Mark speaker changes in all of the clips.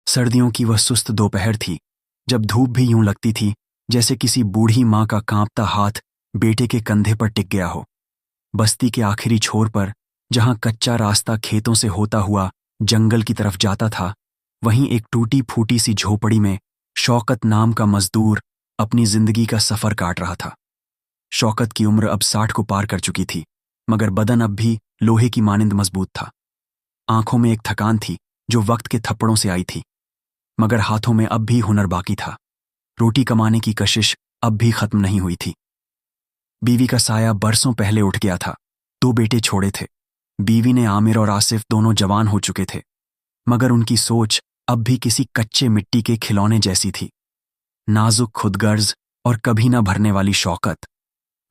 Speaker 1: सर्दियों की वह सुस्त दोपहर थी, जब धूप भी यूं लगती थी जैसे किसी बूढ़ी माँ का कांपता हाथ बेटे के कंधे पर टिक गया हो। बस्ती के आखिरी छोर पर, जहां कच्चा रास्ता खेतों से होता हुआ जंगल की तरफ जाता था, वहीं एक टूटी फूटी सी झोपड़ी में शौकत नाम का मजदूर अपनी जिंदगी का सफर काट रहा था। शौकत की उम्र अब 60 को पार कर चुकी थी, मगर बदन अब भी लोहे की मानिंद मजबूत था। आंखों में एक थकान थी जो वक्त के थप्पड़ों से आई थी, मगर हाथों में अब भी हुनर बाकी था। रोटी कमाने की कशिश अब भी खत्म नहीं हुई थी। बीवी का साया बरसों पहले उठ गया था। 2 बेटे छोड़े थे। बीवी ने आमिर और आसिफ दोनों जवान हो चुके थे, मगर उनकी सोच अब भी किसी कच्चे मिट्टी के खिलौने जैसी थी। नाजुक खुदगर्ज और कभी न भरने वाली शौकत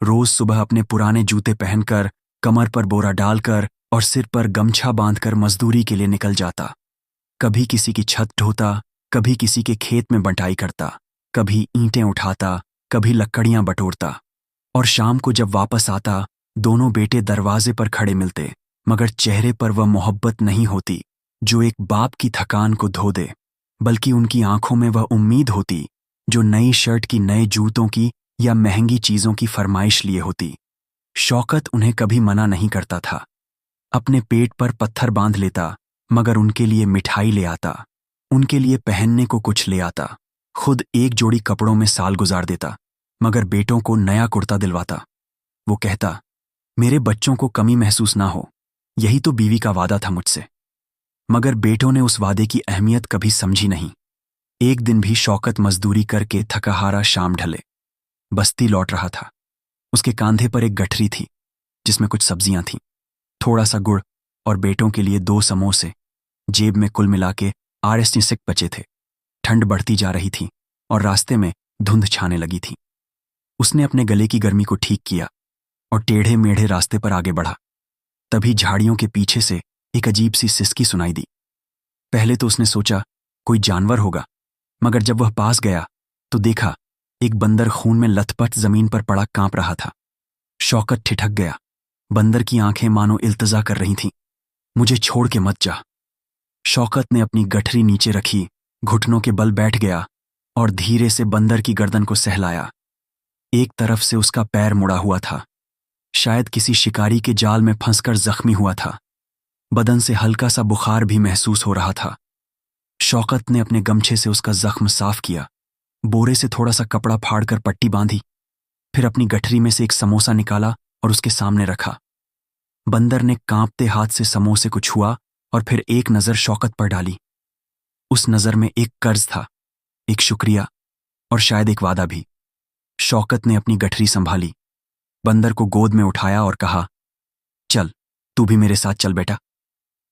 Speaker 1: रोज सुबह अपने पुराने जूते पहनकर, कमर पर बोरा डालकर और सिर पर गमछा बांधकर मजदूरी के लिए निकल जाता। कभी किसी की छत ढोता, कभी किसी के खेत में बंटाई करता, कभी ईंटें उठाता, कभी लकड़ियां बटोरता। और शाम को जब वापस आता, दोनों बेटे दरवाजे पर खड़े मिलते, मगर चेहरे पर वह मोहब्बत नहीं होती जो एक बाप की थकान को धो दे, बल्कि उनकी आंखों में वह उम्मीद होती जो नई शर्ट की, नए जूतों की या महंगी चीजों की फरमाइश लिए होती। शौकत उन्हें कभी मना नहीं करता था। अपने पेट पर पत्थर बांध लेता, मगर उनके लिए मिठाई ले आता, उनके लिए पहनने को कुछ ले आता। खुद एक जोड़ी कपड़ों में साल गुजार देता, मगर बेटों को नया कुर्ता दिलवाता। वो कहता, मेरे बच्चों को कमी महसूस ना हो, यही तो बीवी का वादा था मुझसे। मगर बेटों ने उस वादे की अहमियत कभी समझी नहीं। एक दिन भी शौकत मजदूरी करके थकाहारा शाम ढले बस्ती लौट रहा था। उसके कांधे पर एक गठरी थी जिसमें कुछ सब्जियां थीं, थोड़ा सा गुड़ और बेटों के लिए 2 समोसे। जेब में कुल मिला के 8 बचे थे। ठंड बढ़ती जा रही थी और रास्ते में धुंध छाने लगी थी। उसने अपने गले की गर्मी को ठीक किया और टेढ़े मेढ़े रास्ते पर आगे बढ़ा। तभी झाड़ियों के पीछे से एक अजीब सी सिसकी सुनाई दी। पहले तो उसने सोचा कोई जानवर होगा, मगर जब वह पास गया तो देखा एक बंदर खून में लथपथ जमीन पर पड़ा कांप रहा था। शौकत ठिठक गया। बंदर की आंखें मानो इल्तजा कर रही थीं, मुझे छोड़ के मत जा। शौकत ने अपनी गठरी नीचे रखी, घुटनों के बल बैठ गया और धीरे से बंदर की गर्दन को सहलाया। एक तरफ से उसका पैर मुड़ा हुआ था, शायद किसी शिकारी के जाल में फंसकर जख्मी हुआ था। बदन से हल्का सा बुखार भी महसूस हो रहा था। शौकत ने अपने गमछे से उसका जख्म साफ किया, बोरे से थोड़ा सा कपड़ा फाड़कर पट्टी बांधी, फिर अपनी गठरी में से एक समोसा निकाला और उसके सामने रखा। बंदर ने कांपते हाथ से समोसे को छुआ और फिर एक नजर शौकत पर डाली। उस नजर में एक कर्ज था, एक शुक्रिया और शायद एक वादा भी। शौकत ने अपनी गठरी संभाली, बंदर को गोद में उठाया और कहा, चल तू भी मेरे साथ चल बेटा।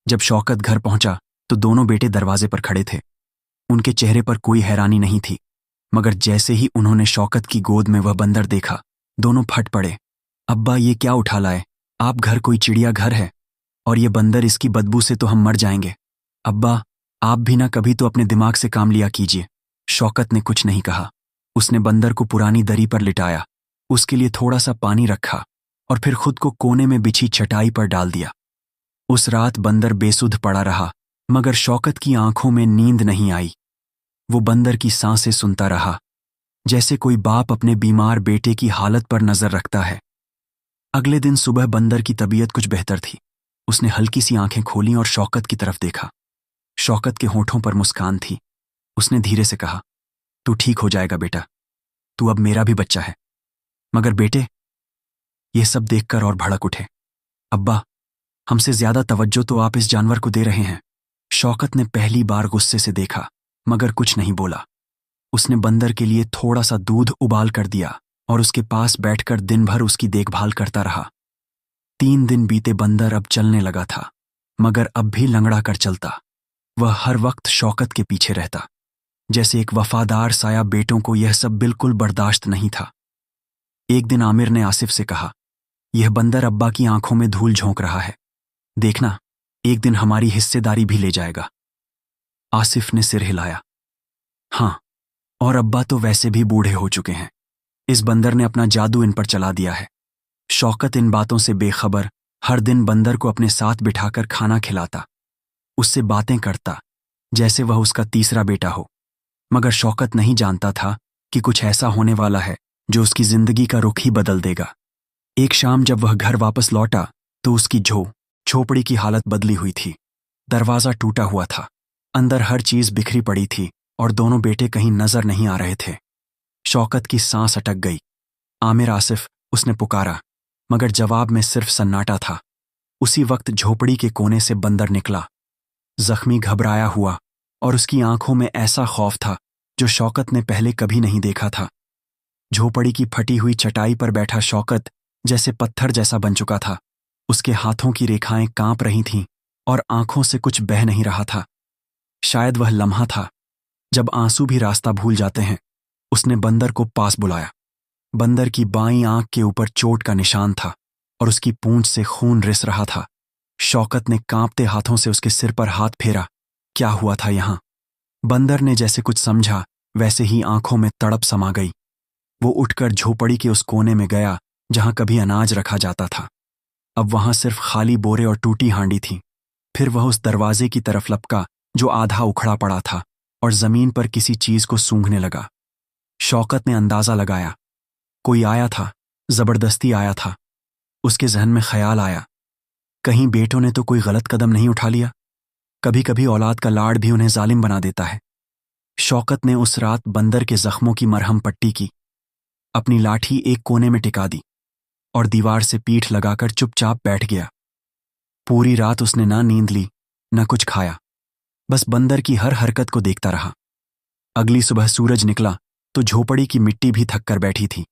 Speaker 1: जब शौकत घर पहुंचा तो दोनों बेटे दरवाजे पर खड़े थे। उनके चेहरे पर कोई हैरानी नहीं थी, मगर जैसे ही उन्होंने शौकत की गोद में वह बंदर देखा, दोनों फट पड़े। अब्बा, ये क्या उठा लाए? आप घर कोई चिड़िया घर है और ये बंदर, इसकी बदबू से तो हम मर जाएंगे। अब्बा, आप भी ना कभी तो अपने दिमाग से काम लिया कीजिए। शौकत ने कुछ नहीं कहा। उसने बंदर को पुरानी दरी पर लिटाया, उसके लिए थोड़ा सा पानी रखा और फिर खुद को कोने में बिछी चटाई पर डाल दिया। उस रात बंदर बेसुध पड़ा रहा, मगर शौकत की आंखों में नींद नहीं आई। वो बंदर की सांसें सुनता रहा, जैसे कोई बाप अपने बीमार बेटे की हालत पर नजर रखता है। अगले दिन सुबह बंदर की तबीयत कुछ बेहतर थी। उसने हल्की सी आंखें खोली और शौकत की तरफ देखा। शौकत के होठों पर मुस्कान थी। उसने धीरे से कहा, तू ठीक हो जाएगा बेटा, तू अब मेरा भी बच्चा है। मगर बेटे, ये सब देखकर और भड़क उठे। अब्बा, हमसे ज्यादा तवज्जो तो आप इस जानवर को दे रहे हैं। शौकत ने पहली बार गुस्से से देखा, मगर कुछ नहीं बोला। उसने बंदर के लिए थोड़ा सा दूध उबाल कर दिया और उसके पास बैठकर दिन भर उसकी देखभाल करता रहा। 3 दिन बीते, बंदर अब चलने लगा था, मगर अब भी लंगड़ा कर चलता। वह हर वक्त शौकत के पीछे रहता। जैसे एक वफादार साया, बेटों को यह सब बिल्कुल बर्दाश्त नहीं था। एक दिन आमिर ने आसिफ से कहा, यह बंदर अब्बा की आंखों में धूल झोंक रहा है, देखना एक दिन हमारी हिस्सेदारी भी ले जाएगा। आसिफ ने सिर हिलाया, हाँ, और अब्बा तो वैसे भी बूढ़े हो चुके हैं। इस बंदर ने अपना जादू इन पर चला दिया है। शौकत इन बातों से बेखबर हर दिन बंदर को अपने साथ बिठाकर खाना खिलाता, उससे बातें करता, जैसे वह उसका तीसरा बेटा हो। मगर शौकत नहीं जानता था कि कुछ ऐसा होने वाला है जो उसकी जिंदगी का रुख ही बदल देगा। एक शाम जब वह घर वापस लौटा तो उसकी झोपड़ी की हालत बदली हुई थी। दरवाज़ा टूटा हुआ था, अंदर हर चीज़ बिखरी पड़ी थी और दोनों बेटे कहीं नजर नहीं आ रहे थे। शौकत की सांस अटक गई। आमिर आसिफ, उसने पुकारा, मगर जवाब में सिर्फ सन्नाटा था। उसी वक्त झोपड़ी के कोने से बंदर निकला, जख्मी, घबराया हुआ, और उसकी आंखों में ऐसा खौफ था जो शौकत ने पहले कभी नहीं देखा था। झोपड़ी की फटी हुई चटाई पर बैठा शौकत जैसे पत्थर जैसा बन चुका था। उसके हाथों की रेखाएं कांप रही थीं और आंखों से कुछ बह नहीं रहा था। शायद वह लम्हा था जब आंसू भी रास्ता भूल जाते हैं। उसने बंदर को पास बुलाया। बंदर की बाईं आंख के ऊपर चोट का निशान था और उसकी पूंछ से खून रिस रहा था। शौकत ने कांपते हाथों से उसके सिर पर हाथ फेरा। क्या हुआ था यहां? बंदर ने जैसे कुछ समझा, वैसे ही आंखों में तड़प समा गई। वो उठकर झोपड़ी के उस कोने में गया जहां कभी अनाज रखा जाता था। अब वहां सिर्फ खाली बोरे और टूटी हांडी थी। फिर वह उस दरवाजे की तरफ लपका जो आधा उखड़ा पड़ा था और जमीन पर किसी चीज को सूंघने लगा। शौकत ने अंदाजा लगाया, कोई आया था, जबरदस्ती आया था। उसके जहन में ख्याल आया, कहीं बेटों ने तो कोई गलत कदम नहीं उठा लिया। कभी कभी औलाद का लाड़ भी उन्हें जालिम बना देता है। शौकत ने उस रात बंदर के जख्मों की मरहम पट्टी की, अपनी लाठी एक कोने में टिका दी और दीवार से पीठ लगाकर चुपचाप बैठ गया। पूरी रात उसने ना नींद ली, न कुछ खाया, बस बंदर की हर हरकत को देखता रहा। अगली सुबह सूरज निकला तो झोपड़ी की मिट्टी भी थक कर बैठी थी।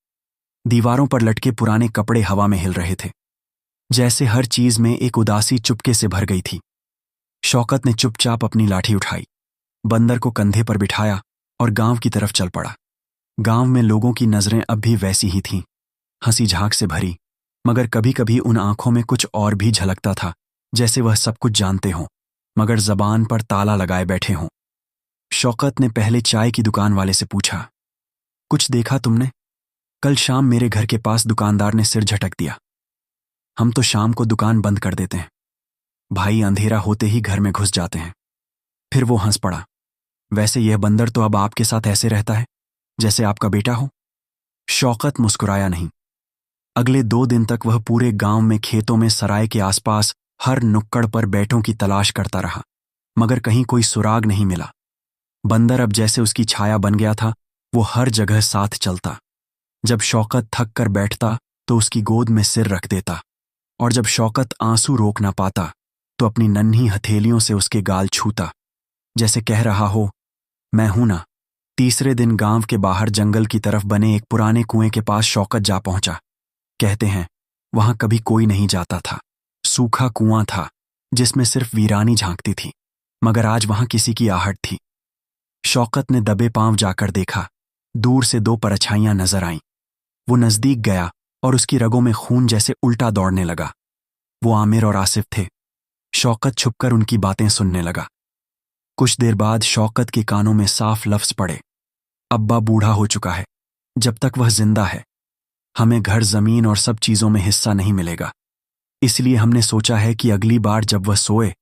Speaker 1: दीवारों पर लटके पुराने कपड़े हवा में हिल रहे थे, जैसे हर चीज में एक उदासी चुपके से भर गई थी। शौकत ने चुपचाप अपनी लाठी उठाई, बंदर को कंधे पर बिठाया और गांव की तरफ चल पड़ा। गांव में लोगों की नजरें अब भी वैसी ही थीं, हंसी झांक से भरी, मगर कभी कभी उन आंखों में कुछ और भी झलकता था, जैसे वह सब कुछ जानते हों मगर जबान पर ताला लगाए बैठे हों। शौकत ने पहले चाय की दुकान वाले से पूछा, कुछ देखा तुमने? कल शाम मेरे घर के पास दुकानदार ने सिर झटक दिया। हम तो शाम को दुकान बंद कर देते हैं, भाई अंधेरा होते ही घर में घुस जाते हैं। फिर वो हंस पड़ा, वैसे यह बंदर तो अब आपके साथ ऐसे रहता है जैसे आपका बेटा हो। शौकत मुस्कुराया नहीं। अगले 2 दिन तक वह पूरे गांव में, खेतों में, सराय के आसपास हर नुक्कड़ पर बेटों की तलाश करता रहा, मगर कहीं कोई सुराग नहीं मिला। बंदर अब जैसे उसकी छाया बन गया था, वो हर जगह साथ चलता। जब शौकत थक कर बैठता तो उसकी गोद में सिर रख देता, और जब शौकत आंसू रोक ना पाता तो अपनी नन्ही हथेलियों से उसके गाल छूता, जैसे कह रहा हो, मैं हूं ना। तीसरे दिन गांव के बाहर जंगल की तरफ बने एक पुराने कुएं के पास शौकत जा पहुंचा। कहते हैं वहां कभी कोई नहीं जाता था। सूखा कुआं था जिसमें सिर्फ वीरानी झांकती थी, मगर आज वहां किसी की आहट थी। शौकत ने दबे पांव जाकर देखा। दूर से 2 परछाइयां नजर आईं। वो नजदीक गया और उसकी रगों में खून जैसे उल्टा दौड़ने लगा। वो आमिर और आसिफ थे। शौकत छुपकर उनकी बातें सुनने लगा। कुछ देर बाद शौकत के कानों में साफ लफ्ज पड़े, अब्बा बूढ़ा हो चुका है। जब तक वह जिंदा है हमें घर, जमीन और सब चीजों में हिस्सा नहीं मिलेगा। इसलिए हमने सोचा है कि अगली बार जब वह सोए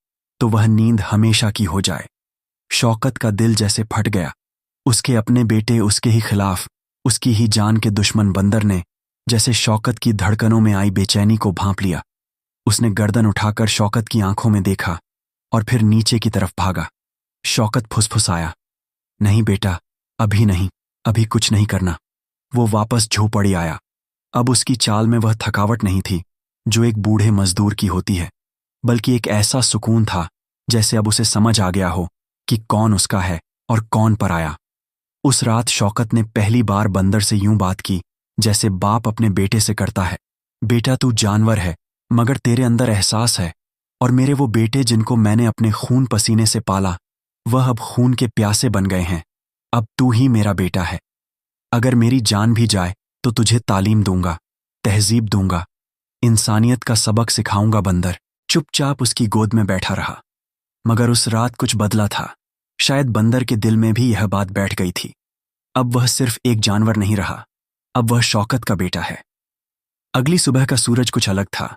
Speaker 1: तो वह नींद हमेशा की हो जाए। शौकत का दिल जैसे फट गया। उसके अपने बेटे उसके ही खिलाफ, उसकी ही जान के दुश्मन बंदर ने जैसे शौकत की धड़कनों में आई बेचैनी को भांप लिया। उसने गर्दन उठाकर शौकत की आंखों में देखा और फिर नीचे की तरफ भागा। शौकत फुसफुसाया, नहीं बेटा, अभी नहीं, अभी कुछ नहीं करना। वो वापस झोपड़ी आया। अब उसकी चाल में वह थकावट नहीं थी जो एक बूढ़े मजदूर की होती है, बल्कि एक ऐसा सुकून था जैसे अब उसे समझ आ गया हो कि कौन उसका है और कौन पराया। उस रात शौकत ने पहली बार बंदर से यूं बात की जैसे बाप अपने बेटे से करता है, बेटा तू जानवर है मगर तेरे अंदर एहसास है, और मेरे वो बेटे जिनको मैंने अपने खून पसीने से पाला वह अब खून के प्यासे बन गए हैं। अब तू ही मेरा बेटा है। अगर मेरी जान भी जाए तो तुझे तालीम दूंगा, तहजीब दूंगा, इंसानियत का सबक सिखाऊंगा। बंदर चुपचाप उसकी गोद में बैठा रहा, मगर उस रात कुछ बदला था। शायद बंदर के दिल में भी यह बात बैठ गई थी। अब वह सिर्फ एक जानवर नहीं रहा, अब वह शौकत का बेटा है। अगली सुबह का सूरज कुछ अलग था।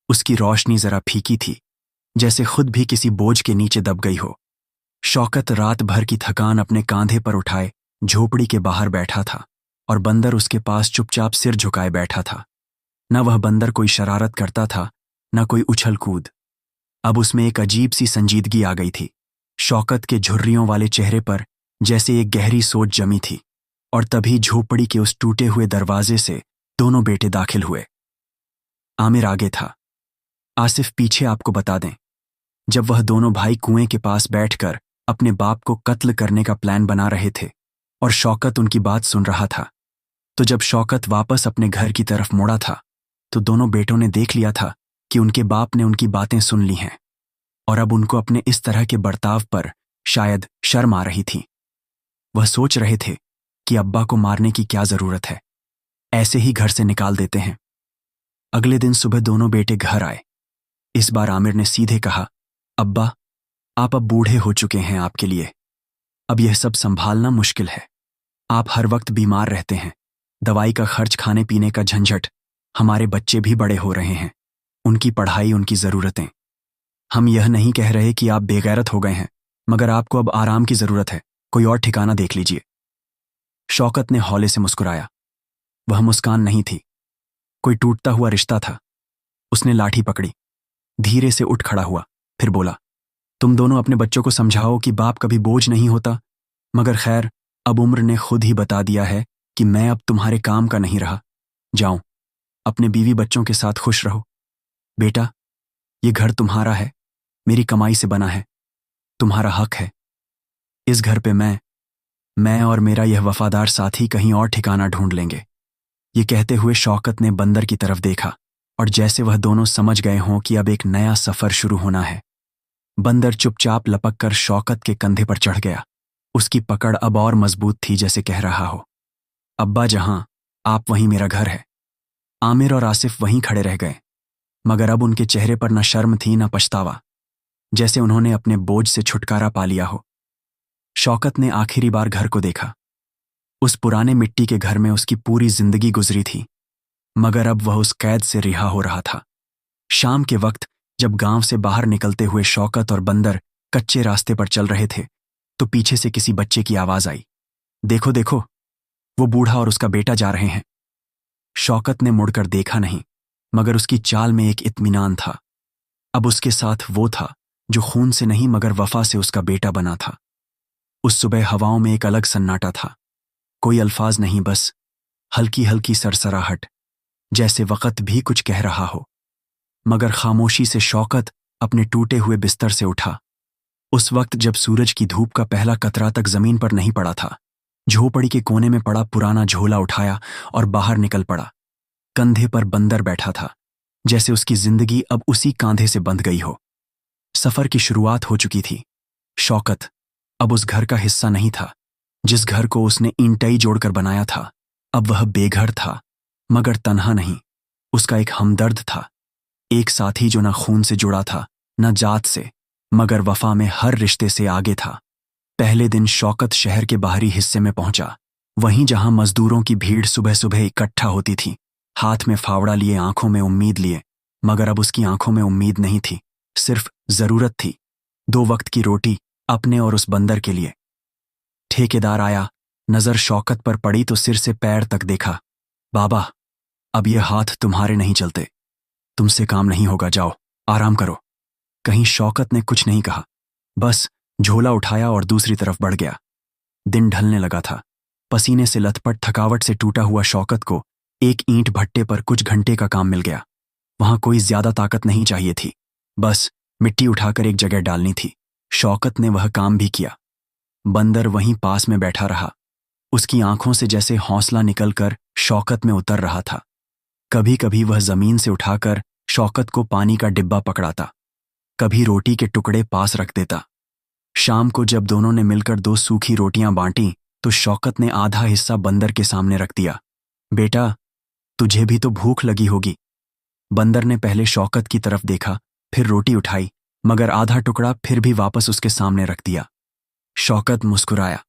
Speaker 1: उसकी रोशनी जरा फीकी थी, जैसे खुद भी किसी बोझ के नीचे दब गई हो। शौकत रात भर की थकान अपने कांधे पर उठाए झोपड़ी के बाहर बैठा था और बंदर उसके पास चुपचाप सिर झुकाए बैठा था। न वह बंदर कोई शरारत करता था, न कोई उछल कूद। अब उसमें एक अजीब सी संजीदगी आ गई थी। शौकत के झुर्रियों वाले चेहरे पर जैसे एक गहरी सोच जमी थी। और तभी झोपड़ी के उस टूटे हुए दरवाजे से दोनों बेटे दाखिल हुए। आमिर आगे था, आसिफ पीछे। आपको बता दें, जब वह दोनों भाई कुएं के पास बैठकर अपने बाप को कत्ल करने का प्लान बना रहे थे और शौकत उनकी बात सुन रहा था, तो जब शौकत वापस अपने घर की तरफ मुड़ा था तो दोनों बेटों ने देख लिया था कि उनके बाप ने उनकी बातें सुन ली हैं और अब उनको अपने इस तरह के बर्ताव पर शायद शर्म आ रही थी। वह सोच रहे थे कि अब्बा को मारने की क्या जरूरत है, ऐसे ही घर से निकाल देते हैं। अगले दिन सुबह दोनों बेटे घर आए। इस बार आमिर ने सीधे कहा, अब्बा, आप अब बूढ़े हो चुके हैं, आपके लिए अब यह सब संभालना मुश्किल है। आप हर वक्त बीमार रहते हैं, दवाई का खर्च, खाने पीने का झंझट। हमारे बच्चे भी बड़े हो रहे हैं, उनकी पढ़ाई, उनकी ज़रूरतें। हम यह नहीं कह रहे कि आप बेगैरत हो गए हैं, मगर आपको अब आराम की ज़रूरत है। कोई और ठिकाना देख लीजिए। शौकत ने हौले से मुस्कुराया। वह मुस्कान नहीं थी, कोई टूटता हुआ रिश्ता था। उसने लाठी पकड़ी, धीरे से उठ खड़ा हुआ, फिर बोला, तुम दोनों अपने बच्चों को समझाओ कि बाप कभी बोझ नहीं होता, मगर खैर, अब उम्र ने खुद ही बता दिया है कि मैं अब तुम्हारे काम का नहीं रहा। जाओ, अपने बीवी बच्चों के साथ खुश रहो। बेटा, ये घर तुम्हारा है, मेरी कमाई से बना है, तुम्हारा हक है। इस घर पे मैं और मेरा यह वफादार साथी कहीं और ठिकाना ढूंढ लेंगे। ये कहते हुए शौकत ने बंदर की तरफ देखा और जैसे वह दोनों समझ गए हों कि अब एक नया सफर शुरू होना है। बंदर चुपचाप लपककर शौकत के कंधे पर चढ़ गया। उसकी पकड़ अब और मजबूत थी, जैसे कह रहा हो, अब्बा जहां आप वहीं मेरा घर है। आमिर और आसिफ वहीं खड़े रह गए, मगर अब उनके चेहरे पर न शर्म थी न पछतावा, जैसे उन्होंने अपने बोझ से छुटकारा पा लिया हो। शौकत ने आखिरी बार घर को देखा। उस पुराने मिट्टी के घर में उसकी पूरी जिंदगी गुजरी थी, मगर अब वह उस कैद से रिहा हो रहा था। शाम के वक्त जब गांव से बाहर निकलते हुए शौकत और बंदर कच्चे रास्ते पर चल रहे थे, तो पीछे से किसी बच्चे की आवाज आई, देखो देखो, वो बूढ़ा और उसका बेटा जा रहे हैं। शौकत ने मुड़कर देखा नहीं, मगर उसकी चाल में एक इत्मीनान था। अब उसके साथ वो था जो खून से नहीं मगर वफा से उसका बेटा बना था। उस सुबह हवाओं में एक अलग सन्नाटा था। कोई अल्फाज नहीं, बस हल्की हल्की सरसराहट, जैसे वक़्त भी कुछ कह रहा हो। मगर खामोशी से शौकत अपने टूटे हुए बिस्तर से उठा। उस वक्त जब सूरज की धूप का पहला कतरा तक जमीन पर नहीं पड़ा था। झोपड़ी के कोने में पड़ा पुराना झोला उठाया और बाहर निकल पड़ा। कंधे पर बंदर बैठा था, जैसे उसकी जिंदगी अब उसी कांधे से बंध गई हो। सफर की शुरुआत हो चुकी थी। शौकत अब उस घर का हिस्सा नहीं था जिस घर को उसने ईंटई जोड़कर बनाया था। अब वह बेघर था, मगर तन्हा नहीं। उसका एक हमदर्द था, एक साथी जो न खून से जुड़ा था, न जात से, मगर वफा में हर रिश्ते से आगे था। पहले दिन शौकत शहर के बाहरी हिस्से में पहुंचा, वहीं जहां मजदूरों की भीड़ सुबह सुबह इकट्ठा होती थी, हाथ में फावड़ा लिए, आंखों में उम्मीद लिए। मगर अब उसकी आंखों में उम्मीद नहीं थी, सिर्फ जरूरत थी। 2 वक्त की रोटी अपने और उस बंदर के लिए। ठेकेदार आया, नजर शौकत पर पड़ी तो सिर से पैर तक देखा। बाबा, अब ये हाथ तुम्हारे नहीं चलते, तुमसे काम नहीं होगा, जाओ आराम करो। कहीं शौकत ने कुछ नहीं कहा, बस झोला उठाया और दूसरी तरफ बढ़ गया। दिन ढलने लगा था। पसीने से लथपथ, थकावट से टूटा हुआ शौकत को एक ईंट भट्टे पर कुछ घंटे का काम मिल गया। वहां कोई ज्यादा ताकत नहीं चाहिए थी, बस मिट्टी उठाकर एक जगह डालनी थी। शौकत ने वह काम भी किया। बंदर वहीं पास में बैठा रहा। उसकी आंखों से जैसे हौसला निकलकर शौकत में उतर रहा था। कभी कभी वह जमीन से उठाकर शौकत को पानी का डिब्बा पकड़ाता, कभी रोटी के टुकड़े पास रख देता। शाम को जब दोनों ने मिलकर 2 सूखी रोटियां बांटी तो शौकत ने आधा हिस्सा बंदर के सामने रख दिया। बेटा, तुझे भी तो भूख लगी होगी। बंदर ने पहले शौकत की तरफ देखा, फिर रोटी उठाई, मगर आधा टुकड़ा फिर भी वापस उसके सामने रख दिया। शौकत मुस्कुराया,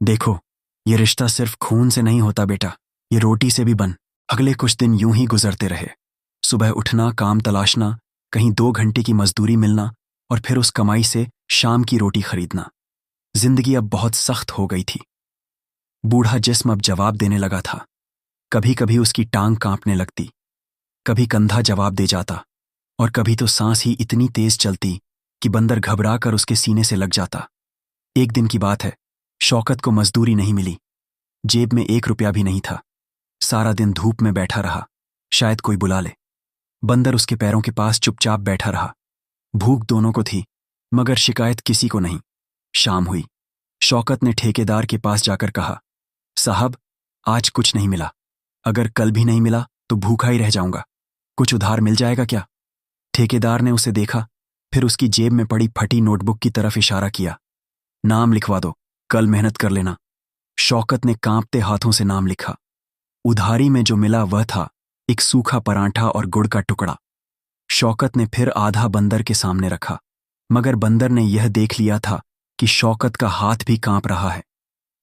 Speaker 1: देखो, ये रिश्ता सिर्फ खून से नहीं होता बेटा, ये रोटी से भी बन। अगले कुछ दिन यूं ही गुजरते रहे। सुबह उठना, काम तलाशना, कहीं 2 घंटे की मजदूरी मिलना और फिर उस कमाई से शाम की रोटी खरीदना। जिंदगी अब बहुत सख्त हो गई थी। बूढ़ा जिस्म अब जवाब देने लगा था। कभी कभी उसकी टांग कांपने लगती, कभी कंधा जवाब दे जाता, और कभी तो सांस ही इतनी तेज चलती कि बंदर घबरा कर उसके सीने से लग जाता। एक दिन की बात है, शौकत को मजदूरी नहीं मिली। जेब में 1 रुपया भी नहीं था। सारा दिन धूप में बैठा रहा, शायद कोई बुला ले। बंदर उसके पैरों के पास चुपचाप बैठा रहा। भूख दोनों को थी, मगर शिकायत किसी को नहीं। शाम हुई। शौकत ने ठेकेदार के पास जाकर कहा, साहब, आज कुछ नहीं मिला। अगर कल भी नहीं मिला तो भूखा ही रह जाऊंगा। कुछ उधार मिल जाएगा क्या? ठेकेदार ने उसे देखा, फिर उसकी जेब में पड़ी फटी नोटबुक की तरफ इशारा किया। नाम लिखवा दो, कल मेहनत कर लेना। शौकत ने कांपते हाथों से नाम लिखा। उधारी में जो मिला वह था एक सूखा परांठा और गुड़ का टुकड़ा। शौकत ने फिर आधा बंदर के सामने रखा, मगर बंदर ने यह देख लिया था कि शौकत का हाथ भी कांप रहा है।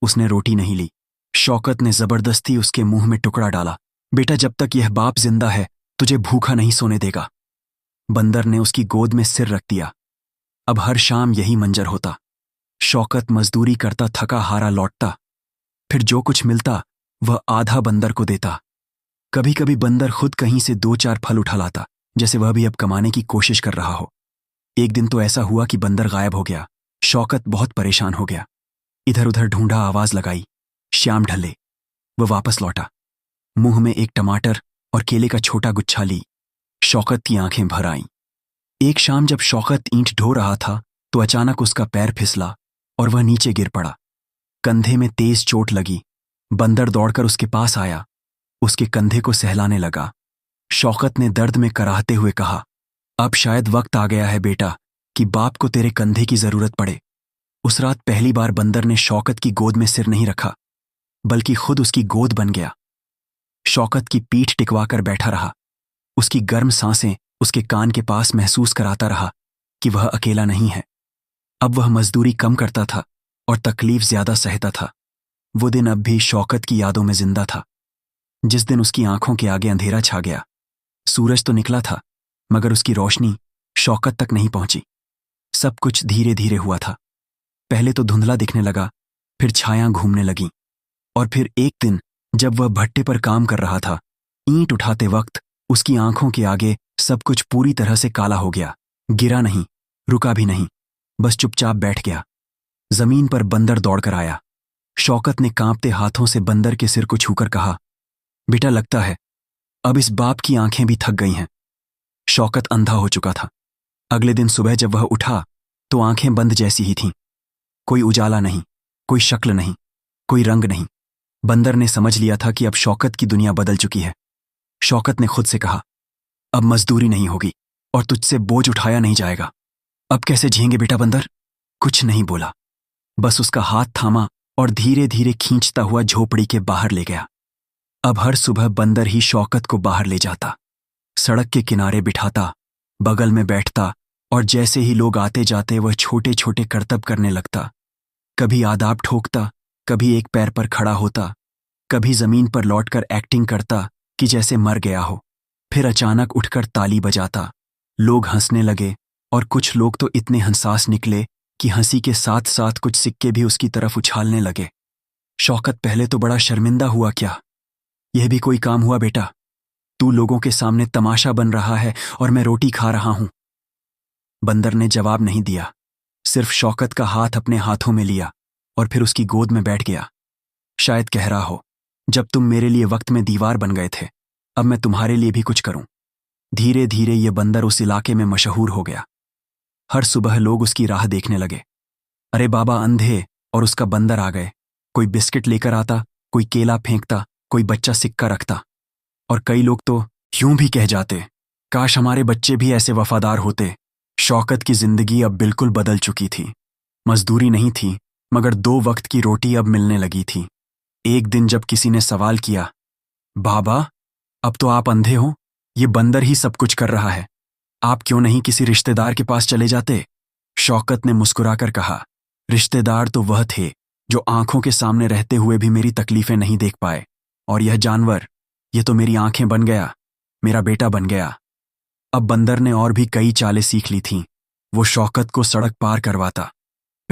Speaker 1: उसने रोटी नहीं ली। शौकत ने जबरदस्ती उसके मुंह में टुकड़ा डाला। बेटा, जब तक यह बाप जिंदा है तुझे भूखा नहीं सोने देगा। बंदर ने उसकी गोद में सिर रख दिया। अब हर शाम यही मंजर होता। शौकत मजदूरी करता थका हारा लौटता, फिर जो कुछ मिलता वह आधा बंदर को देता। कभी कभी बंदर खुद कहीं से 2-4 फल उठा लाता, जैसे वह भी अब कमाने की कोशिश कर रहा हो। एक दिन तो ऐसा हुआ कि बंदर गायब हो गया। शौकत बहुत परेशान हो गया। इधर उधर ढूंढा, आवाज लगाई, श्याम ढले। वह वापस लौटा, मुंह में एक टमाटर और केले का छोटा गुच्छा ली। शौकत की आंखें भर आईं। एक शाम जब शौकत ईंट ढो रहा था तो अचानक उसका पैर फिसला और वह नीचे गिर पड़ा। कंधे में तेज चोट लगी। बंदर दौड़कर उसके पास आया, उसके कंधे को सहलाने लगा। शौकत ने दर्द में कराहते हुए कहा, अब शायद वक्त आ गया है बेटा कि बाप को तेरे कंधे की जरूरत पड़े। उस रात पहली बार बंदर ने शौकत की गोद में सिर नहीं रखा, बल्कि खुद उसकी गोद बन गया। शौकत की पीठ टिकवाकर बैठा रहा। उसकी गर्म सांसें उसके कान के पास महसूस कराता रहा कि वह अकेला नहीं है। अब वह मजदूरी कम करता था और तकलीफ ज्यादा सहता था। वो दिन अब भी शौकत की यादों में जिंदा था। जिस दिन उसकी आंखों के आगे अंधेरा छा गया। सूरज तो निकला था, मगर उसकी रोशनी शौकत तक नहीं पहुंची। सब कुछ धीरे धीरे हुआ था। पहले तो धुंधला दिखने लगा, फिर छायां घूमने लगीं, और फिर एक दिन जब वह भट्टे पर काम कर रहा था, ईंट उठाते वक्त उसकी आंखों के आगे सब कुछ पूरी तरह से काला हो गया। गिरा नहीं, रुका भी नहीं, बस चुपचाप बैठ गया। जमीन पर बंदर दौड़कर आया। शौकत ने कांपते हाथों से बंदर के सिर को छूकर कहा, बेटा, लगता है अब इस बाप की आंखें भी थक गई हैं। शौकत अंधा हो चुका था। अगले दिन सुबह जब वह उठा तो आंखें बंद जैसी ही थीं। कोई उजाला नहीं, कोई शक्ल नहीं, कोई रंग नहीं। बंदर ने समझ लिया था कि अब शौकत की दुनिया बदल चुकी है। शौकत ने खुद से कहा, अब मजदूरी नहीं होगी और तुझसे बोझ उठाया नहीं जाएगा। अब कैसे जिएंगे बेटा बंदर? कुछ नहीं बोला, बस उसका हाथ थामा और धीरे धीरे खींचता हुआ झोपड़ी के बाहर ले गया। अब हर सुबह बंदर ही शौकत को बाहर ले जाता, सड़क के किनारे बिठाता, बगल में बैठता, और जैसे ही लोग आते जाते वह छोटे छोटे करतब करने लगता। कभी आदाब ठोकता, कभी एक पैर पर खड़ा होता, कभी जमीन पर लौटकर एक्टिंग करता कि जैसे मर गया हो। फिर अचानक उठकर ताली बजाता। लोग हंसने लगे, और कुछ लोग तो इतने हंसास निकले कि हंसी के साथ साथ कुछ सिक्के भी उसकी तरफ उछालने लगे। शौकत पहले तो बड़ा शर्मिंदा हुआ, क्या यह भी कोई काम हुआ बेटा? तू लोगों के सामने तमाशा बन रहा है और मैं रोटी खा रहा हूं। बंदर ने जवाब नहीं दिया, सिर्फ शौकत का हाथ अपने हाथों में लिया और फिर उसकी गोद में बैठ गया। शायद कह रहा हो, जब तुम मेरे लिए वक्त में दीवार बन गए थे, अब मैं तुम्हारे लिए भी कुछ करूं। धीरे धीरे यह बंदर उस इलाके में मशहूर हो गया। हर सुबह लोग उसकी राह देखने लगे। अरे बाबा अंधे और उसका बंदर आ गए। कोई बिस्किट लेकर आता, कोई केला फेंकता, कोई बच्चा सिक्का रखता, और कई लोग तो यूं भी कह जाते, काश हमारे बच्चे भी ऐसे वफादार होते। शौकत की जिंदगी अब बिल्कुल बदल चुकी थी। मजदूरी नहीं थी, मगर 2 वक्त की रोटी अब मिलने लगी थी। एक दिन जब किसी ने सवाल किया, बाबा, अब तो आप अंधे हो, ये बंदर ही सब कुछ कर रहा है, आप क्यों नहीं किसी रिश्तेदार के पास चले जाते? शौकत ने मुस्कुराकर कहा, रिश्तेदार तो वह थे जो आंखों के सामने रहते हुए भी मेरी तकलीफें नहीं देख पाए, और यह जानवर, ये तो मेरी आंखें बन गया, मेरा बेटा बन गया। अब बंदर ने और भी कई चालें सीख ली थीं। वो शौकत को सड़क पार करवाता,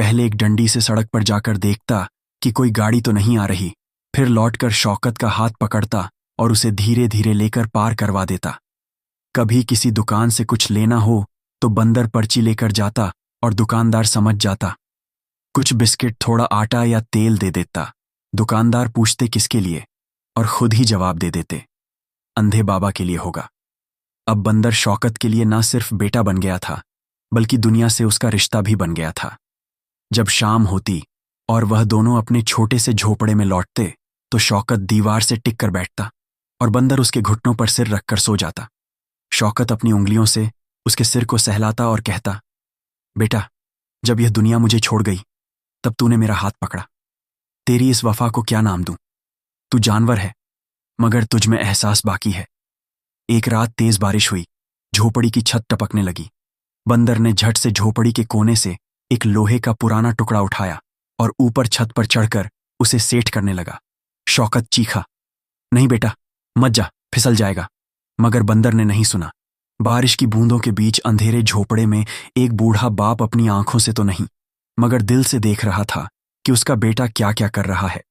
Speaker 1: पहले एक डंडी से सड़क पर जाकर देखता कि कोई गाड़ी तो नहीं आ रही, फिर लौटकर शौकत का हाथ पकड़ता और उसे धीरे धीरे लेकर पार करवा देता। कभी किसी दुकान से कुछ लेना हो तो बंदर पर्ची लेकर जाता और दुकानदार समझ जाता। कुछ बिस्किट, थोड़ा आटा या तेल दे देता। दुकानदार पूछते किसके लिए और खुद ही जवाब दे देते, अंधे बाबा के लिए होगा। अब बंदर शौकत के लिए ना सिर्फ बेटा बन गया था, बल्कि दुनिया से उसका रिश्ता भी बन गया था। जब शाम होती और वह दोनों अपने छोटे से झोपड़े में लौटते तो शौकत दीवार से टिक कर बैठता और बंदर उसके घुटनों पर सिर रखकर सो जाता। शौकत अपनी उंगलियों से उसके सिर को सहलाता और कहता, बेटा, जब यह दुनिया मुझे छोड़ गई तब तूने मेरा हाथ पकड़ा। तेरी इस वफा को क्या नाम दूं? तू जानवर है, मगर तुझ में एहसास बाकी है। एक रात तेज बारिश हुई, झोपड़ी की छत टपकने लगी। बंदर ने झट से झोपड़ी के कोने से एक लोहे का पुराना टुकड़ा उठाया और ऊपर छत पर चढ़कर उसे सेट करने लगा। शौकत चीखा, नहीं बेटा, मत जा, फिसल जाएगा। मगर बंदर ने नहीं सुना। बारिश की बूंदों के बीच अंधेरे झोपड़े में एक बूढ़ा बाप अपनी आंखों से तो नहीं, मगर दिल से देख रहा था कि उसका बेटा क्या क्या कर रहा है।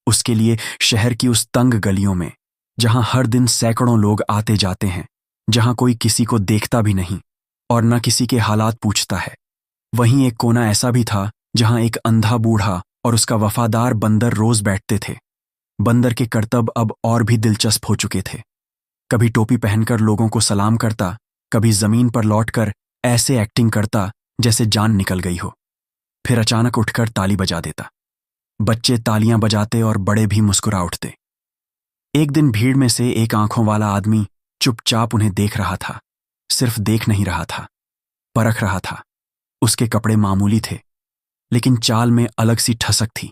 Speaker 1: उसके लिए शहर की उस तंग गलियों में, जहां हर दिन सैकड़ों लोग आते जाते हैं, जहां कोई किसी को देखता भी नहीं और न किसी के हालात पूछता है, वहीं एक कोना ऐसा भी था जहां एक अंधा बूढ़ा और उसका वफादार बंदर रोज बैठते थे। बंदर के करतब अब और भी दिलचस्प हो चुके थे। कभी टोपी पहनकर लोगों को सलाम करता, कभी जमीन पर लौटकर ऐसे एक्टिंग करता जैसे जान निकल गई हो, फिर अचानक उठकर ताली बजा देता। बच्चे तालियां बजाते और बड़े भी मुस्कुरा उठते। एक दिन भीड़ में से एक आंखों वाला आदमी चुपचाप उन्हें देख रहा था। सिर्फ देख नहीं रहा था, परख रहा था। उसके कपड़े मामूली थे, लेकिन चाल में अलग सी ठसक थी।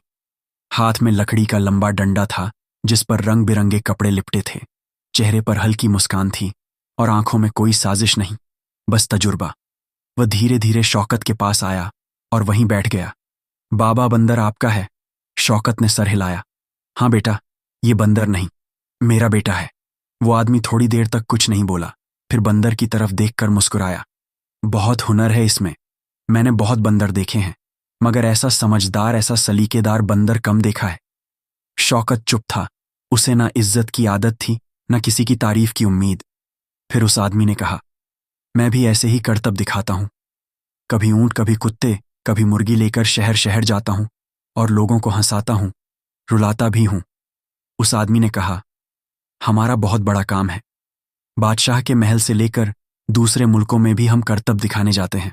Speaker 1: हाथ में लकड़ी का लंबा डंडा था जिस पर रंग बिरंगे कपड़े लिपटे थे। चेहरे पर हल्की मुस्कान थी और आंखों में कोई साजिश नहीं, बस तजुर्बा। वह धीरे धीरे शौकत के पास आया और वहीं बैठ गया। बाबा, बंदर आपका है? शौकत ने सर हिलाया। हाँ बेटा, ये बंदर नहीं, मेरा बेटा है। वो आदमी थोड़ी देर तक कुछ नहीं बोला, फिर बंदर की तरफ देखकर मुस्कुराया। बहुत हुनर है इसमें। मैंने बहुत बंदर देखे हैं, मगर ऐसा समझदार, ऐसा सलीकेदार बंदर कम देखा है। शौकत चुप था। उसे ना इज्जत की आदत थी, न किसी की तारीफ की उम्मीद। फिर उस आदमी ने कहा, मैं भी ऐसे ही करतब दिखाता हूं। कभी ऊंट, कभी कुत्ते, कभी मुर्गी लेकर शहर शहर जाता हूं और लोगों को हंसाता हूं, रुलाता भी हूं। उस आदमी ने कहा, हमारा बहुत बड़ा काम है। बादशाह के महल से लेकर दूसरे मुल्कों में भी हम करतब दिखाने जाते हैं।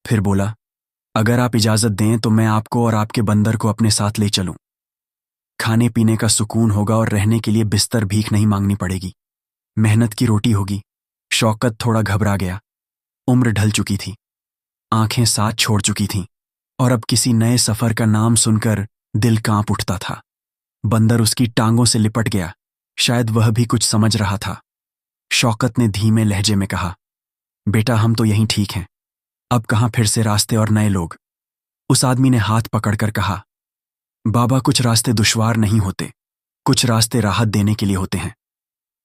Speaker 1: फिर बोला, अगर आप इजाजत दें तो मैं आपको और आपके बंदर को अपने साथ ले चलूं। खाने पीने का सुकून होगा और रहने के लिए बिस्तर भीख नहीं मांगनी पड़ेगी। मेहनत की रोटी होगी। शौकत थोड़ा घबरा गया। उम्र ढल चुकी थी, आंखें साथ छोड़ चुकी थीं और अब किसी नए सफर का नाम सुनकर दिल कांप उठता था। बंदर उसकी टांगों से लिपट गया। शायद वह भी कुछ समझ रहा था। शौकत ने धीमे लहजे में कहा, बेटा, हम तो यहीं ठीक हैं। अब कहाँ फिर से रास्ते और नए लोग। उस आदमी ने हाथ पकड़कर कहा, बाबा, कुछ रास्ते दुश्वार नहीं होते, कुछ रास्ते राहत देने के लिए होते हैं।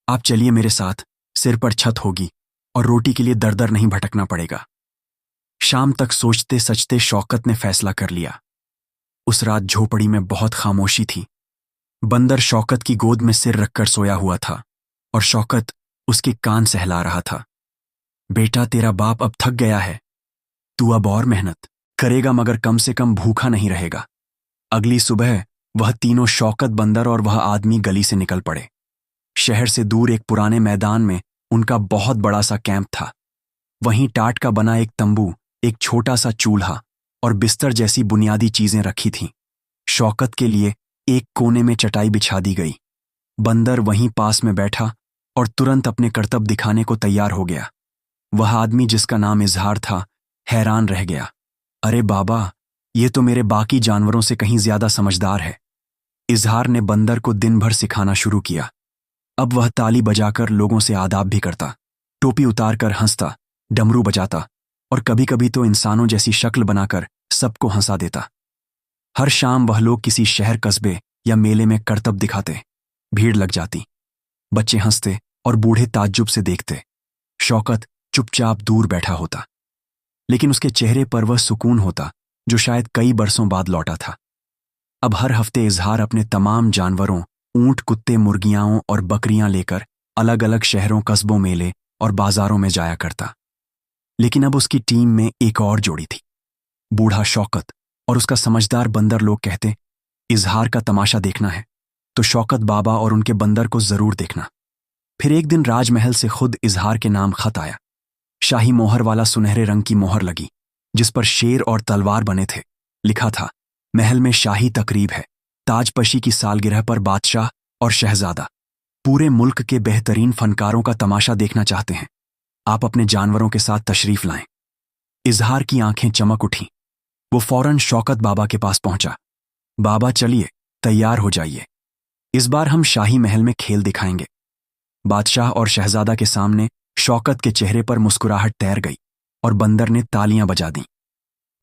Speaker 1: आप चलिए मेरे साथ, सिर पर छत होगी और रोटी के लिए दर दर नहीं भटकना पड़ेगा। शाम तक सोचते सचते शौकत ने फैसला कर लिया। उस रात झोपड़ी में बहुत खामोशी थी। बंदर शौकत की गोद में सिर रखकर सोया हुआ था और शौकत उसके कान सहला रहा था। बेटा, तेरा बाप अब थक गया है। तू अब और मेहनत करेगा, मगर कम से कम भूखा नहीं रहेगा। अगली सुबह वह तीनों, शौकत, बंदर और वह आदमी, गली से निकल पड़े। शहर से दूर एक पुराने मैदान में उनका बहुत बड़ा सा कैंप था। वहीं टाट का बना एक तंबू, एक छोटा सा चूल्हा और बिस्तर जैसी बुनियादी चीजें रखी थीं। शौकत के लिए एक कोने में चटाई बिछा दी गई। बंदर वहीं पास में बैठा और तुरंत अपने करतब दिखाने को तैयार हो गया। वह आदमी, जिसका नाम इजहार था, हैरान रह गया। अरे बाबा, ये तो मेरे बाकी जानवरों से कहीं ज्यादा समझदार है। इजहार ने बंदर को दिन भर सिखाना शुरू किया। अब वह ताली बजाकर लोगों से आदाब भी करता, टोपी उतारकर हंसता, डमरू बजाता और कभी कभी तो इंसानों जैसी शक्ल बनाकर सबको हंसा देता। हर शाम वह लोग किसी शहर, कस्बे या मेले में करतब दिखाते। भीड़ लग जाती, बच्चे हंसते और बूढ़े ताज्जुब से देखते। शौकत चुपचाप दूर बैठा होता, लेकिन उसके चेहरे पर वह सुकून होता जो शायद कई बरसों बाद लौटा था। अब हर हफ्ते इजहार अपने तमाम जानवरों, ऊंट, कुत्ते, मुर्गियां और बकरियां लेकर अलग अलग शहरों, कस्बों, मेले और बाजारों में जाया करता। लेकिन अब उसकी टीम में एक और जोड़ी थी, बूढ़ा शौकत और उसका समझदार बंदर। लोग कहते, इजहार का तमाशा देखना है तो शौकत बाबा और उनके बंदर को जरूर देखना। फिर एक दिन राजमहल से खुद इजहार के नाम खत आया। शाही मोहर वाला सुनहरे रंग की मोहर लगी, जिस पर शेर और तलवार बने थे। लिखा था, महल में शाही तकरीब है, ताजपशी की सालगिरह पर बादशाह और शहजादा पूरे मुल्क के बेहतरीन फनकारों का तमाशा देखना चाहते हैं। आप अपने जानवरों के साथ तशरीफ लाएं। इजहार की आंखें चमक उठीं। वो फौरन शौकत बाबा के पास पहुंचा। बाबा, चलिए, तैयार हो जाइए। इस बार हम शाही महल में खेल दिखाएंगे। बादशाह और शहजादा के सामने शौकत के चेहरे पर मुस्कुराहट तैर गई और बंदर ने तालियां बजा दीं।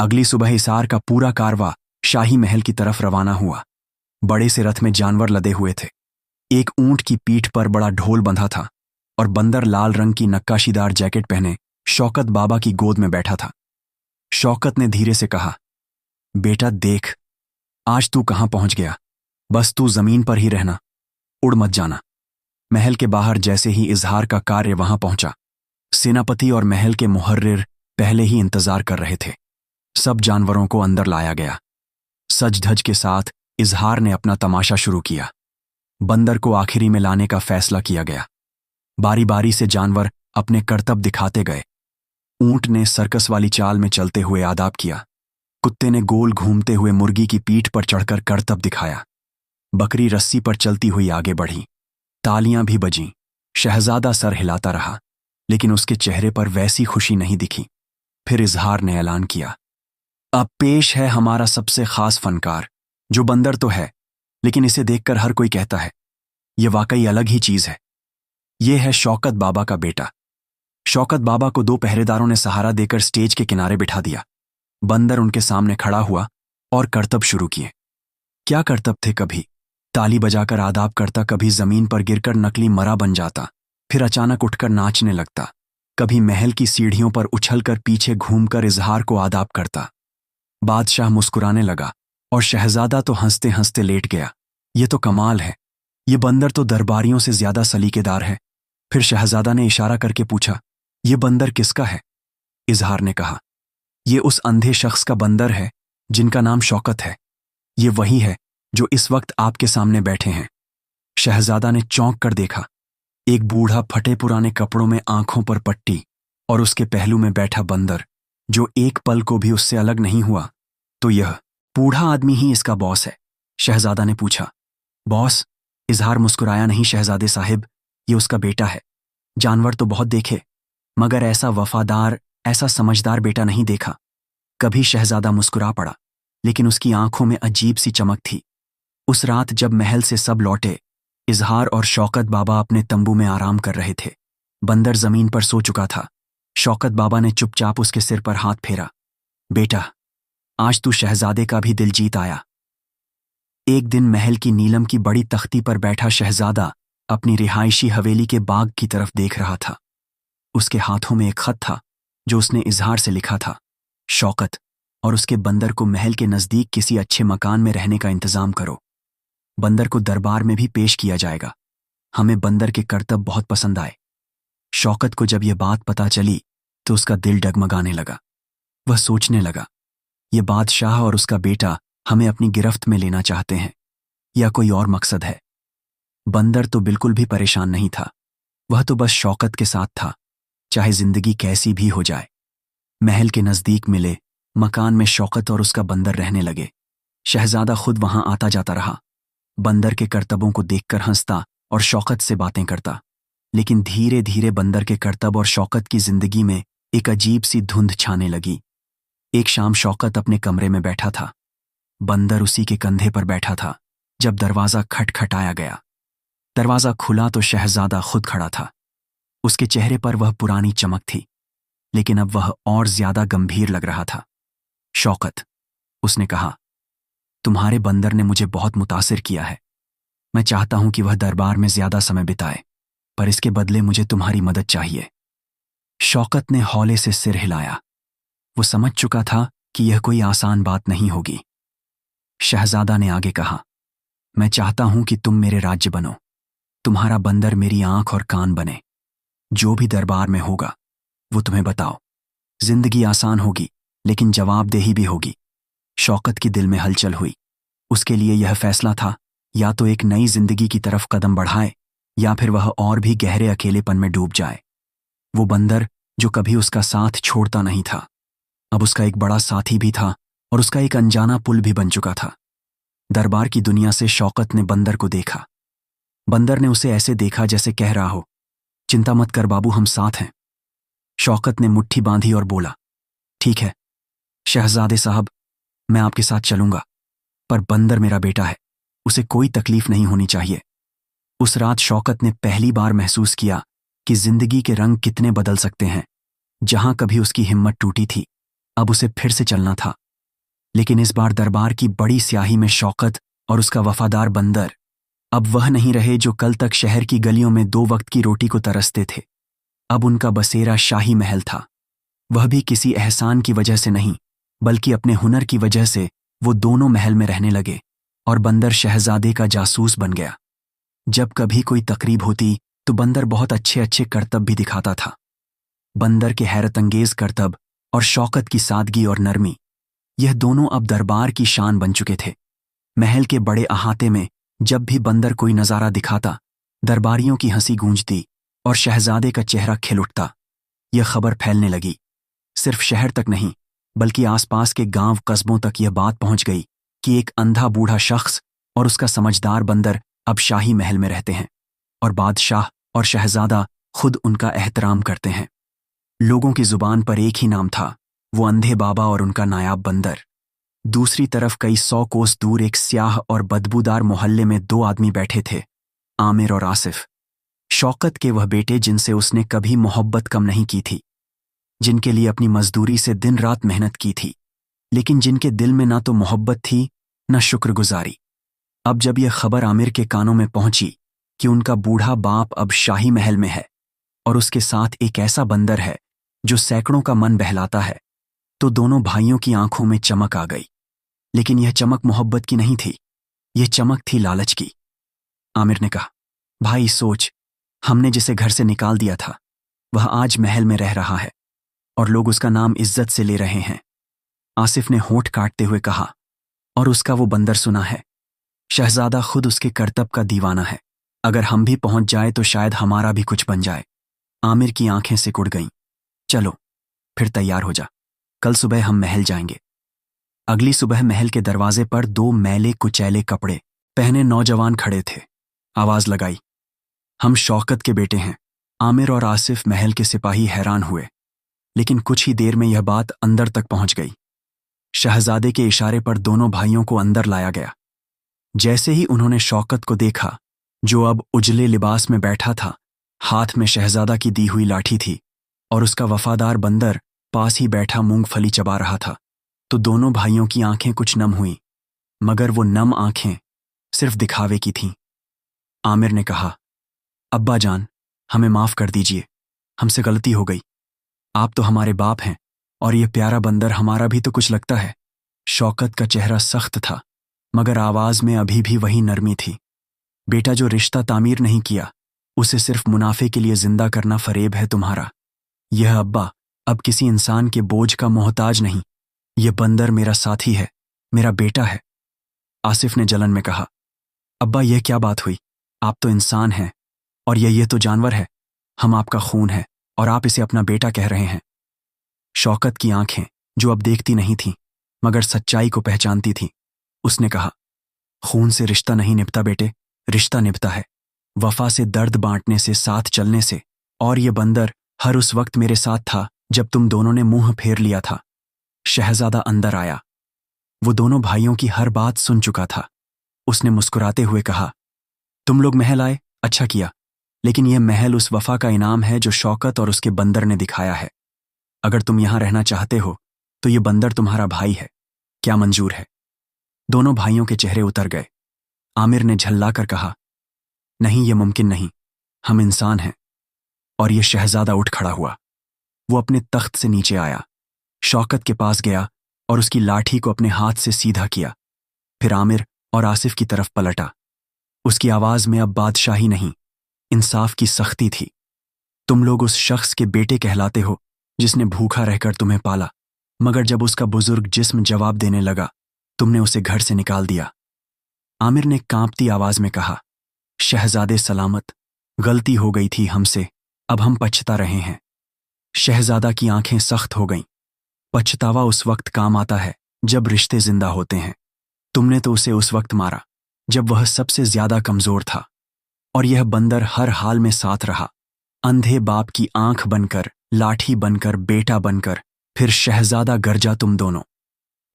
Speaker 1: अगली सुबह हिसार का पूरा कारवां शाही महल की तरफ रवाना हुआ। बड़े से रथ में जानवर लदे हुए थे। एक ऊंट की पीठ पर बड़ा ढोल बंधा था और बंदर लाल रंग की नक्काशीदार जैकेट पहने शौकत बाबा की गोद में बैठा था। शौकत ने धीरे से कहा, बेटा देख, आज तू कहां पहुंच गया। बस तू जमीन पर ही रहना, उड़ मत जाना। महल के बाहर जैसे ही इजहार का कार्य वहां पहुंचा, सेनापति और महल के मुहर्रिर पहले ही इंतजार कर रहे थे। सब जानवरों को अंदर लाया गया। सज धज के साथ इजहार ने अपना तमाशा शुरू किया। बंदर को आखिरी में लाने का फैसला किया गया। बारी बारी से जानवर अपने करतब दिखाते गए। ऊंट ने सर्कस वाली चाल में चलते हुए आदाब किया। कुत्ते ने गोल घूमते हुए मुर्गी की पीठ पर चढ़कर करतब दिखाया। बकरी रस्सी पर चलती हुई आगे बढ़ी। तालियां भी बजीं। शहजादा सर हिलाता रहा, लेकिन उसके चेहरे पर वैसी खुशी नहीं दिखी। फिर इजहार ने ऐलान किया, अब पेश है हमारा सबसे खास फनकार, जो बंदर तो है, लेकिन इसे देखकर हर कोई कहता है यह वाकई अलग ही चीज है। यह है शौकत बाबा का बेटा। शौकत बाबा को दो पहरेदारों ने सहारा देकर स्टेज के किनारे बिठा दिया। बंदर उनके सामने खड़ा हुआ और करतब शुरू किए। क्या करतब थे! कभी ताली बजाकर आदाब करता, कभी जमीन पर गिरकर नकली मरा बन जाता, फिर अचानक उठकर नाचने लगता, कभी महल की सीढ़ियों पर उछलकर पीछे घूमकर इजहार को आदाब करता। बादशाह मुस्कुराने लगा और शहजादा तो हंसते हंसते लेट गया। ये तो कमाल है, ये बंदर तो दरबारियों से ज्यादा सलीकेदार है। फिर शहजादा ने इशारा करके पूछा, ये बंदर किसका है? इजहार ने कहा, ये उस अंधे शख्स का बंदर है जिनका नाम शौकत है। ये वही है जो इस वक्त आपके सामने बैठे हैं। शहजादा ने चौंक कर देखा। एक बूढ़ा फटे पुराने कपड़ों में, आंखों पर पट्टी और उसके पहलू में बैठा बंदर, जो एक पल को भी उससे अलग नहीं हुआ। तो यह बूढ़ा आदमी ही इसका बॉस है? शहजादा ने पूछा। बॉस? इजहार मुस्कुराया। नहीं शहजादे साहिब, ये उसका बेटा है। जानवर तो बहुत देखे, मगर ऐसा वफादार, ऐसा समझदार बेटा नहीं देखा। कभी शहजादा मुस्कुरा पड़ा, लेकिन उसकी आंखों में अजीब सी चमक थी। उस रात जब महल से सब लौटे, इजहार और शौकत बाबा अपने तंबू में आराम कर रहे थे। बंदर जमीन पर सो चुका था। शौकत बाबा ने चुपचाप उसके सिर पर हाथ फेरा। बेटा, आज तू शहजादे का भी दिल जीत आया। एक दिन महल की नीलम की बड़ी तख्ती पर बैठा शहजादा अपनी रिहायशी हवेली के बाग की तरफ देख रहा था। उसके हाथों में एक खत था जो उसने इजहार से लिखा था। शौकत और उसके बंदर को महल के नजदीक किसी अच्छे मकान में रहने का इंतजाम करो। बंदर को दरबार में भी पेश किया जाएगा। हमें बंदर के करतब बहुत पसंद आए। शौकत को जब यह बात पता चली तो उसका दिल डगमगाने लगा। वह सोचने लगा, यह बादशाह और उसका बेटा हमें अपनी गिरफ्त में लेना चाहते हैं या कोई और मकसद है। बंदर तो बिल्कुल भी परेशान नहीं था। वह तो बस शौकत के साथ था, चाहे जिंदगी कैसी भी हो जाए। महल के नजदीक मिले मकान में शौकत और उसका बंदर रहने लगे। शहजादा खुद वहां आता जाता रहा। बंदर के करतबों को देखकर हंसता और शौकत से बातें करता। लेकिन धीरे धीरे बंदर के करतब और शौकत की जिंदगी में एक अजीब सी धुंध छाने लगी। एक शाम शौकत अपने कमरे में बैठा था। बंदर उसी के कंधे पर बैठा था जब दरवाजा खटखटाया गया। दरवाजा खुला तो शहजादा खुद खड़ा था। उसके चेहरे पर वह पुरानी चमक थी, लेकिन अब वह और ज्यादा गंभीर लग रहा था। शौकत, उसने कहा, तुम्हारे बंदर ने मुझे बहुत मुतासिर किया है। मैं चाहता हूं कि वह दरबार में ज्यादा समय बिताए, पर इसके बदले मुझे तुम्हारी मदद चाहिए। शौकत ने हौले से सिर हिलाया। वो समझ चुका था कि यह कोई आसान बात नहीं होगी। शहजादा ने आगे कहा, मैं चाहता हूं कि तुम मेरे राज्य बनो, तुम्हारा बंदर मेरी आंख और कान बने। जो भी दरबार में होगा वो तुम्हें बताओ। जिंदगी आसान होगी लेकिन जवाबदेही भी होगी। शौकत की दिल में हलचल हुई। उसके लिए यह फैसला था, या तो एक नई जिंदगी की तरफ कदम बढ़ाए या फिर वह और भी गहरे अकेलेपन में डूब जाए। वो बंदर जो कभी उसका साथ छोड़ता नहीं था, अब उसका एक बड़ा साथी भी था और उसका एक अनजाना पुल भी बन चुका था। दरबार की दुनिया से शौकत ने बंदर को देखा। बंदर ने उसे ऐसे देखा जैसे कह रहा हो, चिंता मत कर बाबू, हम साथ हैं। शौकत ने मुट्ठी बांधी और बोला, ठीक है शहजादे साहब, मैं आपके साथ चलूंगा, पर बंदर मेरा बेटा है, उसे कोई तकलीफ नहीं होनी चाहिए। उस रात शौकत ने पहली बार महसूस किया कि जिंदगी के रंग कितने बदल सकते हैं। जहां कभी उसकी हिम्मत टूटी थी, अब उसे फिर से चलना था। लेकिन इस बार दरबार की बड़ी स्याही में शौकत और उसका वफादार बंदर अब वह नहीं रहे जो कल तक शहर की गलियों में 2 वक्त की रोटी को तरसते थे। अब उनका बसेरा शाही महल था। वह भी किसी एहसान की वजह से नहीं, बल्कि अपने हुनर की वजह से वो दोनों महल में रहने लगे और बंदर शहजादे का जासूस बन गया। जब कभी कोई तकरीब होती तो बंदर बहुत अच्छे अच्छे करतब भी दिखाता था। बंदर के हैरतअंगेज करतब और शौकत की सादगी और नरमी, यह दोनों अब दरबार की शान बन चुके थे। महल के बड़े अहाते में जब भी बंदर कोई नज़ारा दिखाता, दरबारियों की हंसी गूंजती और शहजादे का चेहरा खिल उठता। यह खबर फैलने लगी। सिर्फ शहर तक नहीं, बल्कि आसपास के गांव कस्बों तक यह बात पहुंच गई कि एक अंधा बूढ़ा शख्स और उसका समझदार बंदर अब शाही महल में रहते हैं और बादशाह और शहजादा खुद उनका एहतराम करते हैं। लोगों की जुबान पर एक ही नाम था, वो अंधे बाबा और उनका नायाब बंदर। दूसरी तरफ कई 100 कोस दूर एक स्याह और बदबूदार मोहल्ले में 2 आदमी बैठे थे, आमिर और आसिफ। शौकत के वह बेटे जिनसे उसने कभी मोहब्बत कम नहीं की थी, जिनके लिए अपनी मजदूरी से दिन रात मेहनत की थी, लेकिन जिनके दिल में ना तो मोहब्बत थी न शुक्रगुजारी। अब जब यह खबर आमिर के कानों में पहुंची कि उनका बूढ़ा बाप अब शाही महल में है और उसके साथ एक ऐसा बंदर है जो सैकड़ों का मन बहलाता है, तो दोनों भाइयों की आंखों में चमक आ गई। लेकिन यह चमक मोहब्बत की नहीं थी, यह चमक थी लालच की। आमिर ने कहा, भाई सोच, हमने जिसे घर से निकाल दिया था वह आज महल में रह रहा है और लोग उसका नाम इज्जत से ले रहे हैं। आसिफ ने होंठ काटते हुए कहा, और उसका वो बंदर सुना है, शहजादा खुद उसके करतब का दीवाना है। अगर हम भी पहुंच जाए तो शायद हमारा भी कुछ बन जाए। आमिर की आंखें सिकुड़ गईं। चलो फिर तैयार हो जा, कल सुबह हम महल जाएंगे। अगली सुबह महल के दरवाजे पर 2 मैले कुचैले कपड़े पहने नौजवान खड़े थे। आवाज लगाई, हम शौकत के बेटे हैं। आमिर और आसिफ महल के सिपाही हैरान हुए, लेकिन कुछ ही देर में यह बात अंदर तक पहुंच गई। शहजादे के इशारे पर दोनों भाइयों को अंदर लाया गया। जैसे ही उन्होंने शौकत को देखा, जो अब उजले लिबास में बैठा था, हाथ में शहजादा की दी हुई लाठी थी और उसका वफादार बंदर पास ही बैठा मूंगफली चबा रहा था, तो दोनों भाइयों की आंखें कुछ नम हुईं, मगर वो नम आंखें सिर्फ दिखावे की थीं। आमिर ने कहा, अब्बा जान, हमें माफ कर दीजिए, हमसे गलती हो गई। आप तो हमारे बाप हैं और ये प्यारा बंदर हमारा भी तो कुछ लगता है। शौकत का चेहरा सख्त था, मगर आवाज में अभी भी वही नरमी थी। बेटा, जो रिश्ता तामीर नहीं किया उसे सिर्फ मुनाफे के लिए जिंदा करना फरेब है तुम्हारा। यह अब्बा अब किसी इंसान के बोझ का मोहताज नहीं, यह बंदर मेरा साथी है, मेरा बेटा है। आसिफ ने जलन में कहा, अब्बा यह क्या बात हुई, आप तो इंसान हैं और ये तो जानवर है। हम आपका खून है और आप इसे अपना बेटा कह रहे हैं। शौकत की आंखें, जो अब देखती नहीं थीं मगर सच्चाई को पहचानती थीं, उसने कहा, खून से रिश्ता नहीं निभता बेटे, रिश्ता निभता है वफा से, दर्द बांटने से, साथ चलने से। और ये बंदर हर उस वक्त मेरे साथ था जब तुम दोनों ने मुंह फेर लिया था। शहजादा अंदर आया। वो दोनों भाइयों की हर बात सुन चुका था। उसने मुस्कुराते हुए कहा, तुम लोग महल आए, अच्छा किया, लेकिन यह महल उस वफा का इनाम है जो शौकत और उसके बंदर ने दिखाया है। अगर तुम यहां रहना चाहते हो तो ये बंदर तुम्हारा भाई है, क्या मंजूर है? दोनों भाइयों के चेहरे उतर गए। आमिर ने झल्लाकर कहा, नहीं, ये मुमकिन नहीं, हम इंसान हैं। और ये शहजादा उठ खड़ा हुआ। वो अपने तख्त से नीचे आया, शौकत के पास गया और उसकी लाठी को अपने हाथ से सीधा किया। फिर आमिर और आसिफ की तरफ पलटा। उसकी आवाज में अब बादशाही नहीं, इंसाफ की सख्ती थी। तुम लोग उस शख्स के बेटे कहलाते हो जिसने भूखा रहकर तुम्हें पाला, मगर जब उसका बुजुर्ग जिस्म जवाब देने लगा, तुमने उसे घर से निकाल दिया। आमिर ने कांपती आवाज में कहा, शहजादे सलामत, गलती हो गई थी हमसे, अब हम पछता रहे हैं। शहजादा की आंखें सख्त हो गईं। पछतावा उस वक्त काम आता है जब रिश्ते जिंदा होते हैं। तुमने तो उसे उस वक्त मारा जब वह सबसे ज्यादा कमजोर था, और यह बंदर हर हाल में साथ रहा, अंधे बाप की आंख बनकर, लाठी बनकर, बेटा बनकर, फिर शहजादा गर्जा तुम दोनों।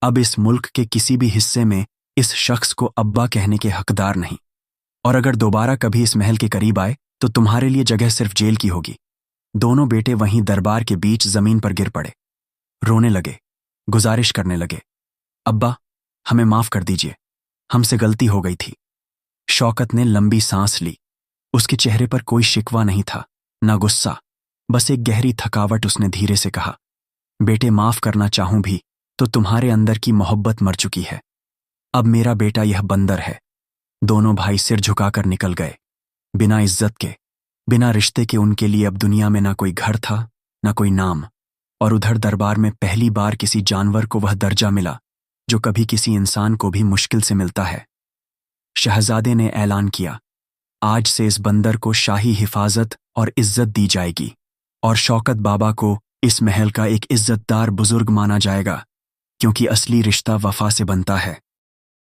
Speaker 1: अब इस मुल्क के किसी भी हिस्से में इस शख्स को अब्बा कहने के हकदार नहीं, और अगर दोबारा कभी इस महल के करीब आए तो तुम्हारे लिए जगह सिर्फ जेल की होगी। दोनों बेटे वहीं दरबार के बीच जमीन पर गिर पड़े, रोने लगे, गुजारिश करने लगे, अब्बा हमें माफ कर दीजिए, हमसे गलती हो गई थी। शौकत ने लंबी सांस ली। उसके चेहरे पर कोई शिकवा नहीं था, ना गुस्सा, बस एक गहरी थकावट। उसने धीरे से कहा, बेटे माफ करना चाहूं भी तो तुम्हारे अंदर की मोहब्बत मर चुकी है। अब मेरा बेटा यह बंदर है। दोनों भाई सिर झुकाकर निकल गए, बिना इज्जत के, बिना रिश्ते के। उनके लिए अब दुनिया में ना कोई घर था, ना कोई नाम, और उधर दरबार में पहली बार किसी जानवर को वह दर्जा मिला जो कभी किसी इंसान को भी मुश्किल से मिलता है। शहजादे ने ऐलान किया, आज से इस बंदर को शाही हिफाजत और इज्जत दी जाएगी, और शौकत बाबा को इस महल का एक इज्जतदार बुजुर्ग माना जाएगा, क्योंकि असली रिश्ता वफा से बनता है।